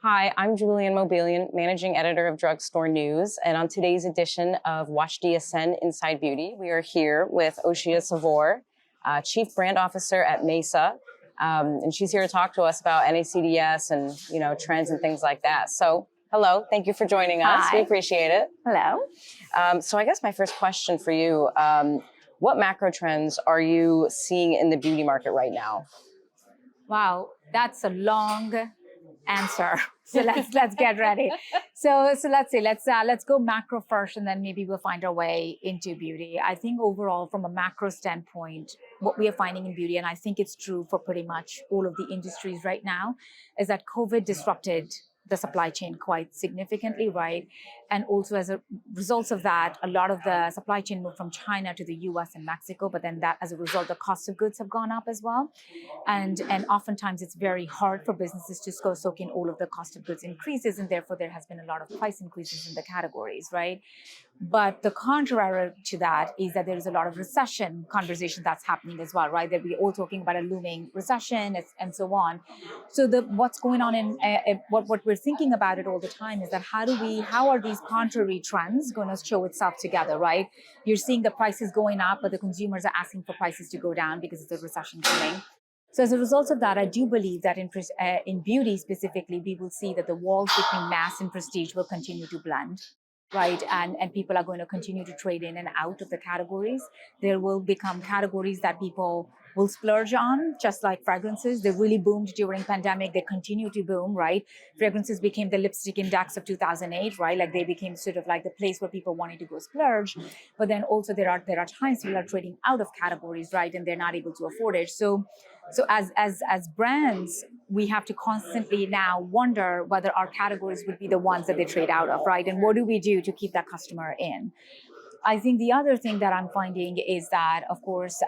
Hi, I'm Julian Mobilian, Managing Editor of Drugstore News. And on today's edition of Watch DSN Inside Beauty, we are here with Oshia Savor, Chief Brand Officer at Maesa. And she's here to talk to us about NACDS and, trends and things like that. So, hello, thank you for joining us. Hi. We appreciate it. Hello. So I guess my first question for you, what macro trends are you seeing in the beauty market right now? Wow, that's a long answer. So let's get ready. So let's go macro first, and then maybe we'll find our way into beauty. I think overall, from a macro standpoint, what we are finding in beauty, and I think it's true for pretty much all of the industries right now, is that COVID disrupted the supply chain quite significantly, right? And also as a result of that, a lot of the supply chain moved from China to the US and Mexico, but then that as a result, the cost of goods have gone up as well. And oftentimes it's very hard for businesses to go soak in all of the cost of goods increases, and therefore there has been a lot of price increases in the categories, right? But the contrary to that is that there is a lot of recession conversation that's happening as well, right? That we're all talking about a looming recession and so on. So what's going on in what we're thinking about it all the time is that how are these contrary trends going to show itself together, right? You're seeing the prices going up, but the consumers are asking for prices to go down because it's a recession coming. So as a result of that, I do believe that in beauty specifically, we will see that the walls between mass and prestige will continue to blend. Right. And people are going to continue to trade in and out of the categories. There will become categories that people will splurge on, just like fragrances. They really boomed during pandemic. They continue to boom, right? Fragrances became the lipstick index of 2008, right? Like they became sort of like the place where people wanted to go splurge. But then also there are times people are trading out of categories, right? And they're not able to afford it. So as brands, we have to constantly now wonder whether our categories would be the ones that they trade out of, right? And what do we do to keep that customer in? I think the other thing that I'm finding is that, of course,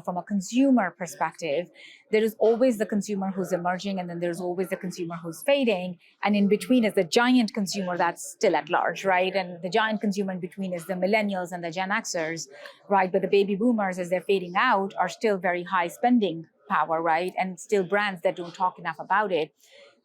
from a consumer perspective, there is always the consumer who's emerging, and then there's always the consumer who's fading. And in between is the giant consumer that's still at large, right? And the giant consumer in between is the millennials and the Gen Xers, right? But the baby boomers, as they're fading out, are still very high spending power, right? And still brands that don't talk enough about it.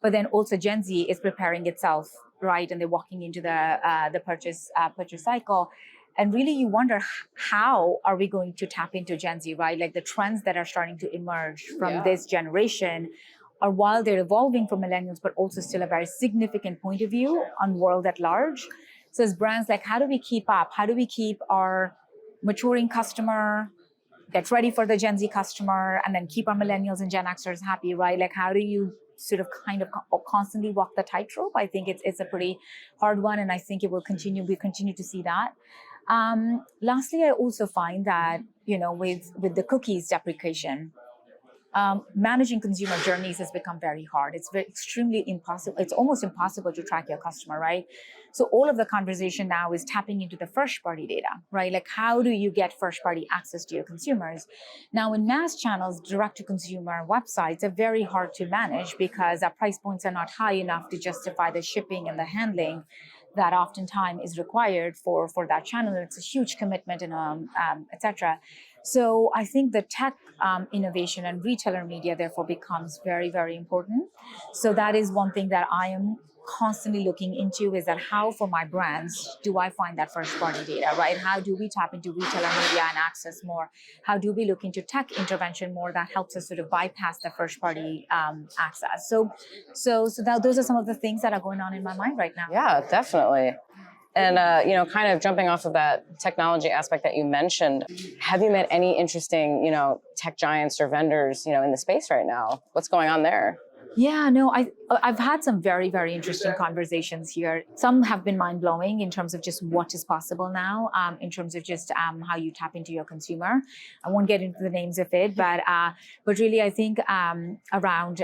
But then also Gen Z is preparing itself, right? And they're walking into the purchase cycle. And really, you wonder, how are we going to tap into Gen Z, right? Like the trends that are starting to emerge from this generation are, while they're evolving from millennials, but also still a very significant point of view on world at large. So as brands, like, how do we keep up? How do we keep our maturing customer, get ready for the Gen Z customer, and then keep our millennials and Gen Xers happy, right? Like, how do you sort of kind of constantly walk the tightrope? I think it's a pretty hard one, and I think it will continue. We continue to see that. Lastly, I also find that, with the cookies deprecation, managing consumer journeys has become very hard. It's extremely impossible. It's almost impossible to track your customer, right? So all of the conversation now is tapping into the first party data, right? Like, how do you get first party access to your consumers? Now, in mass channels, direct to consumer websites are very hard to manage because our price points are not high enough to justify the shipping and the handling that oftentimes is required for that channel. It's a huge commitment and et cetera. So I think the tech innovation and retailer media therefore becomes very, very important. So that is one thing that I am constantly looking into, is that how, for my brands, do I find that first party data, right? How do we tap into retailer media and access more? How do we look into tech intervention more that helps us sort of bypass the first party access? So those are some of the things that are going on in my mind right now. Yeah, definitely. And, kind of jumping off of that technology aspect that you mentioned, have you met any interesting, tech giants or vendors, in the space right now? What's going on there? Yeah, no, I've had some very, very interesting conversations here. Some have been mind-blowing in terms of just what is possible now, in terms of just how you tap into your consumer. I won't get into the names of it, but really, I think around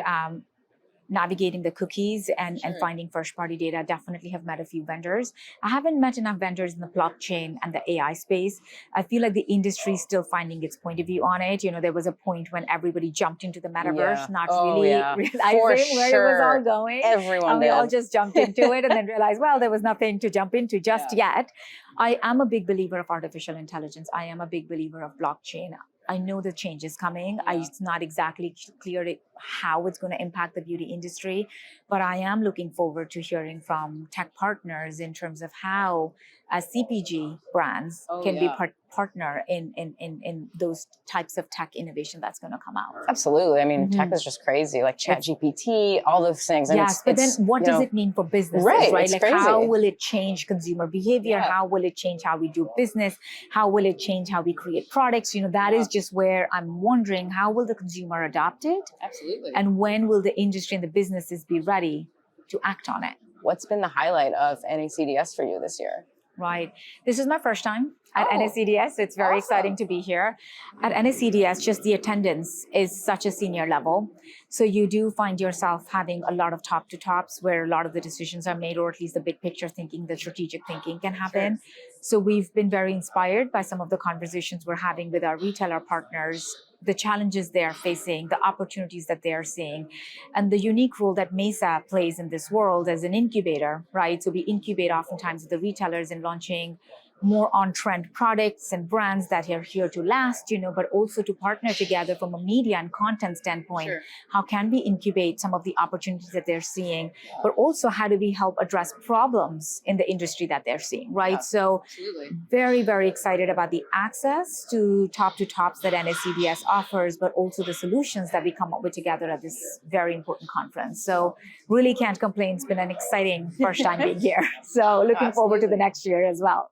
navigating the cookies and finding first-party data, definitely have met a few vendors. I haven't met enough vendors in the blockchain and the AI space. I feel like the industry is still finding its point of view on it. There was a point when everybody jumped into the metaverse, not really realizing where it was all going. Everyone we all just jumped into it and then realized, well, there was nothing to jump into just yet. I am a big believer of artificial intelligence. I am a big believer of blockchain. I know the change is coming. It's not exactly clear how it's going to impact the beauty industry, but I am looking forward to hearing from tech partners in terms of how, as CPG brands, can be partner in those types of tech innovation that's going to come out. Absolutely. I mean, tech is just crazy, like ChatGPT, all those things. And yes, but then what does it mean for businesses, right? Like, crazy. How will it change consumer behavior? How will it change how we do business? How will it change how we create products? That is just where I'm wondering, how will the consumer adopt it? Absolutely. And when will the industry and the businesses be ready to act on it? What's been the highlight of NACDS for you this year? Right. This is my first time at NACDS. It's very exciting to be here. At NACDS, just the attendance is such a senior level. So you do find yourself having a lot of top to tops where a lot of the decisions are made, or at least the big picture thinking, the strategic thinking can happen. Sure. So we've been very inspired by some of the conversations we're having with our retailer partners, the challenges they are facing, the opportunities that they are seeing, and the unique role that Maesa plays in this world as an incubator, right? So we incubate oftentimes the retailers in launching more on-trend products and brands that are here to last, but also to partner together from a media and content standpoint. Sure. How can we incubate some of the opportunities that they're seeing, but also how do we help address problems in the industry that they're seeing, right? Yeah, so absolutely. Very, very excited about the access to tops that NACDS offers, but also the solutions that we come up with together at this very important conference. So really can't complain. It's been an exciting first time being here. So looking forward to the next year as well.